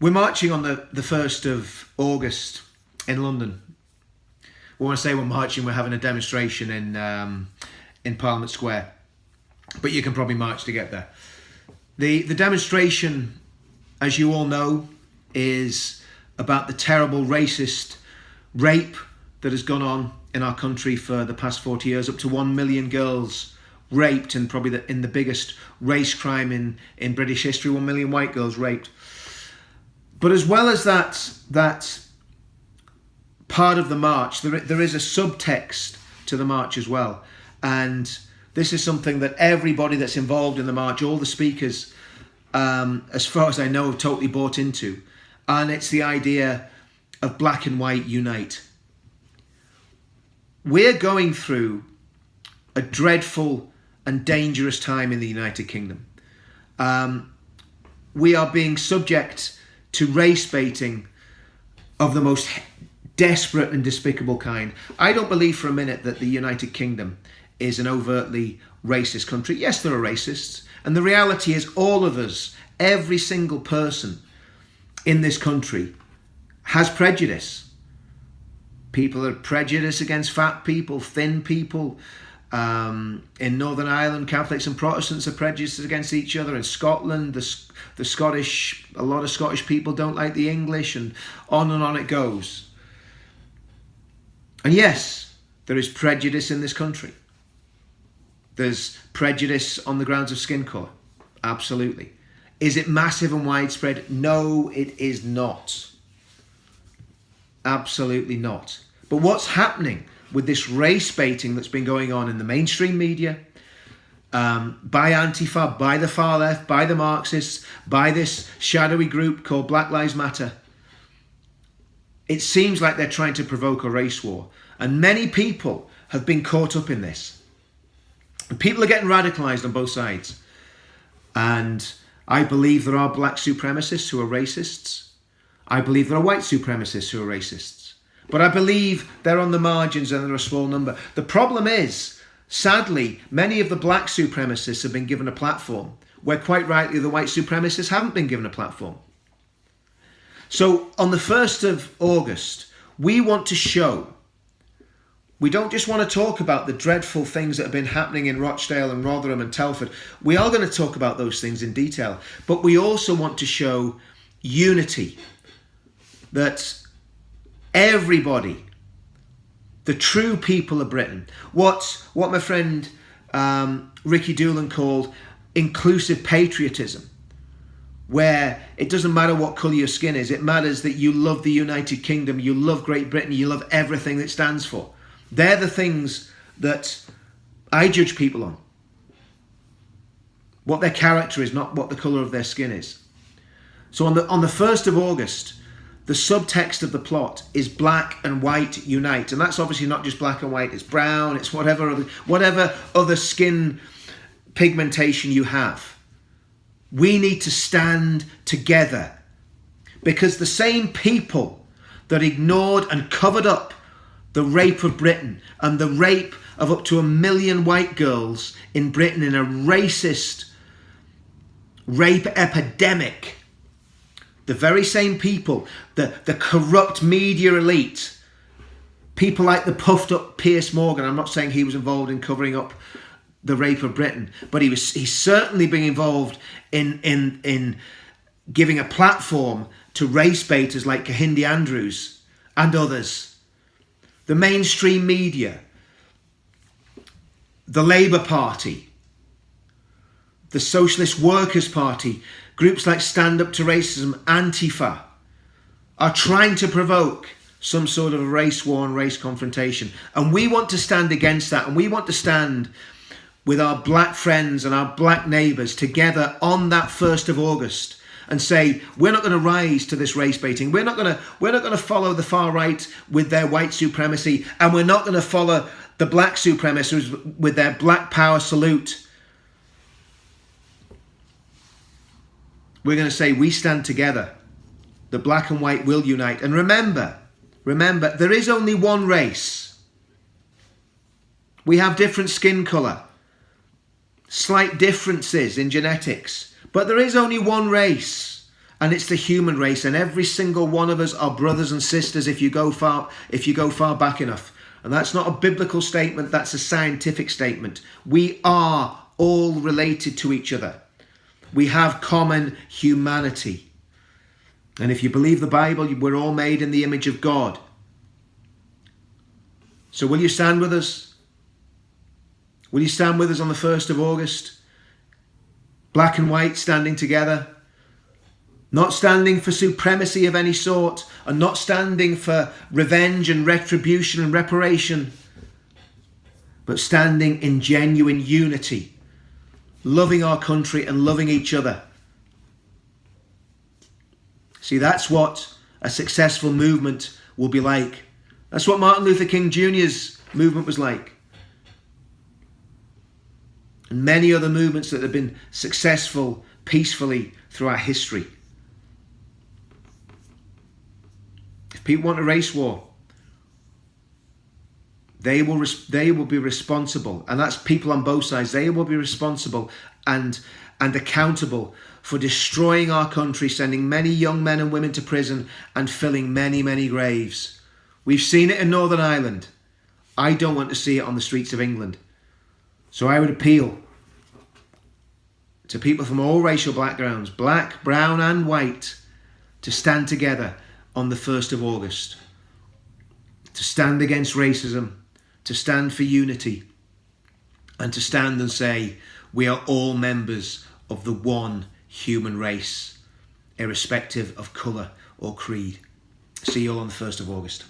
We're marching on the 1st of August in London. When I say we're marching, we're having a demonstration in Parliament Square. But you can probably march to get there. The demonstration, as you all know, is about the terrible racist rape that has gone on in our country for the past 40 years. Up to 1 million girls raped, and probably in the biggest race crime in British history, 1 million white girls raped. But as well as that part of the march, there is a subtext to the march as well. And this is something that everybody that's involved in the march, all the speakers, as far as I know, have totally bought into. And it's the idea of black and white unite. We're going through a dreadful and dangerous time in the United Kingdom. We are being subject to race baiting of the most desperate and despicable kind. I don't believe for a minute that the United Kingdom is an overtly racist country. Yes, there are racists. And the reality is all of us, every single person in this country has prejudice. People are prejudiced against fat people, thin people. In Northern Ireland, Catholics and Protestants are prejudiced against each other. In Scotland, the Scottish, a lot of Scottish people don't like the English, and on it goes. And yes, there is prejudice in this country. There's prejudice on the grounds of skin colour. Absolutely. Is it massive and widespread? No, it is not. Absolutely not. But what's happening with this race baiting that's been going on in the mainstream media, by Antifa, by the far left, by the Marxists, by this shadowy group called Black Lives Matter, it seems like they're trying to provoke a race war. And many people have been caught up in this. And people are getting radicalized on both sides. And I believe there are black supremacists who are racists. I believe there are white supremacists who are racists. But I believe they're on the margins and they're a small number. The problem is, sadly, many of the black supremacists have been given a platform, where quite rightly the white supremacists haven't been given a platform. So on the 1st of August, we want to show, we don't just want to talk about the dreadful things that have been happening in Rochdale and Rotherham and Telford. We are going to talk about those things in detail. But we also want to show unity, that everybody, the true people of Britain, what my friend Ricky Doolan called inclusive patriotism, where it doesn't matter what colour your skin is, it matters that you love the United Kingdom, you love Great Britain, you love everything it stands for. They're the things that I judge people on. What their character is, not what the colour of their skin is. So on the 1st of August, the subtext of the plot is black and white unite. And that's obviously not just black and white, it's brown, it's whatever other skin pigmentation you have. We need to stand together, because the same people that ignored and covered up the rape of Britain and the rape of up to 1 million white girls in Britain in a racist rape epidemic, the very same people, the corrupt media elite, people like the puffed up Piers Morgan. I'm not saying he was involved in covering up the rape of Britain, but he's certainly been involved in giving a platform to race baiters like Kahindi Andrews and others. The mainstream media, the Labour Party, the Socialist Workers' Party, groups like Stand Up to Racism, Antifa, are trying to provoke some sort of a race war and race confrontation. And we want to stand against that. And we want to stand with our black friends and our black neighbours together on that 1st of August and say, we're not going to rise to this race baiting. We're not going to follow the far right with their white supremacy. And we're not going to follow the black supremacists with their black power salute. We're going to say we stand together. The black and white will unite. And remember, there is only one race. We have different skin colour, slight differences in genetics, but there is only one race. And it's the human race, and every single one of us are brothers and sisters if you go far back enough. And that's not a biblical statement, that's a scientific statement. We are all related to each other. We have common humanity. And if you believe the Bible, we're all made in the image of God. So will you stand with us? Will you stand with us on the 1st of August? Black and white standing together. Not standing for supremacy of any sort, and not standing for revenge and retribution and reparation, but standing in genuine unity, loving our country and loving each other. See, that's what a successful movement will be like. That's what Martin Luther King Jr.'s movement was like. And many other movements that have been successful peacefully throughout history. If people want a race war, they will be responsible, and that's people on both sides. They will be responsible and accountable for destroying our country, sending many young men and women to prison, and filling many, many graves. We've seen it in Northern Ireland. I don't want to see it on the streets of England. So I would appeal to people from all racial backgrounds, black, brown and white, to stand together on the 1st of August, to stand against racism, to stand for unity, and to stand and say, we are all members of the one human race, irrespective of colour or creed. See you all on the 1st of August.